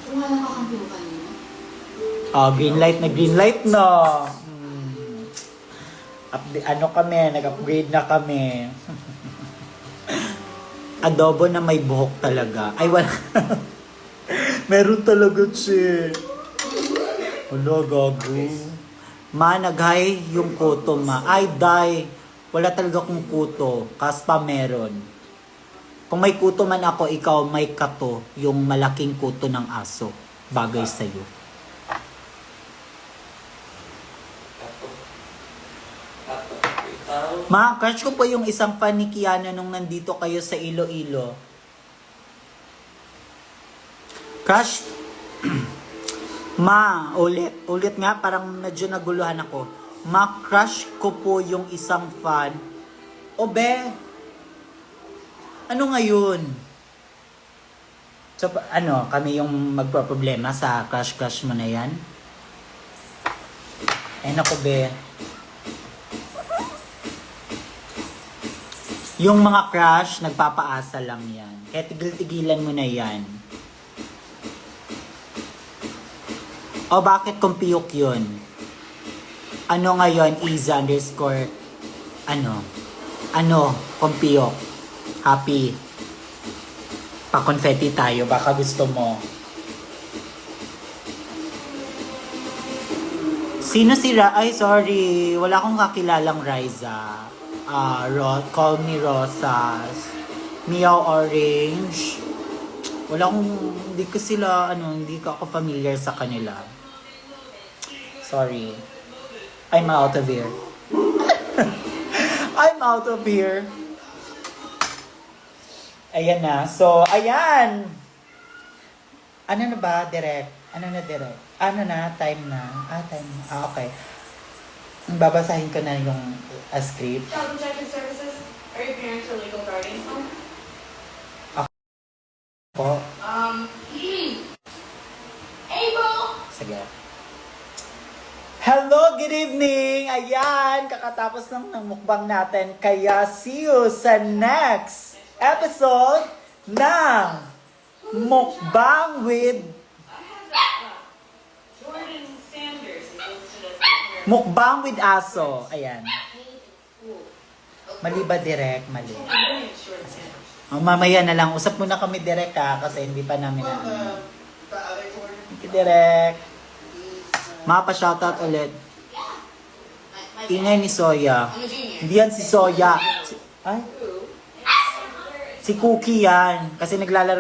Kung wala kakampi mo kanina. Green light na green light na. Ano kami, nag-upgrade na kami. Adobo na may buhok talaga. Ay, wala. Meron talaga siya. Wala, gago. Ma, naghay yung kuto, ma. Ay, day. Wala talaga kong kuto. Kaspa meron. Kung may kuto man ako, ikaw may kato. Yung malaking kuto ng aso. Bagay sa'yo. Ma, crush ko po yung isang fan ni Kiana nung nandito kayo sa Iloilo. Crush? Ma, ulit nga, parang medyo naguluhan ako. Ma, crush ko po yung isang fan. Obe, ano ngayon? So, kami yung magpa-problema sa crush mo na yan? Eh, naku, be. Yung mga crush, nagpapaasa lang yan. Kaya tigil-tigilan mo na yan. O bakit kumpiyok yun? Ano ngayon, Iza _ kumpiyok? Happy. Pa-confetti tayo, baka gusto mo. Sino si Ay, sorry. Wala akong kakilalang Riza. Call me Rosas. Meow Orange. Hindi ko ako familiar sa kanila. Sorry. I'm out of here. I'm out of here. Ayan na. So, ayan. Ano na ba, direct? Ano na, direct? Ano na? Time na. Time na. Okay. Babasahin ko na yung script. Child Protective Services, are your parents or legal guardians home? Po. Able! Sige. Hello, good evening! Ayan, kakatapos lang ng mukbang natin. Kaya see you sa next episode ng Mukbang with Jordan Sanders is listed as Mukbang with Aso. Ayan. Mali ba, direct? Mali. Mamaya na lang. Usap muna kami, direct, kasi hindi pa namin Thank you, direct. Mapa-shoutout ulit. Ingay ni Soya. Hindi yan si Soya. Si Cookie yan. Kasi naglalaro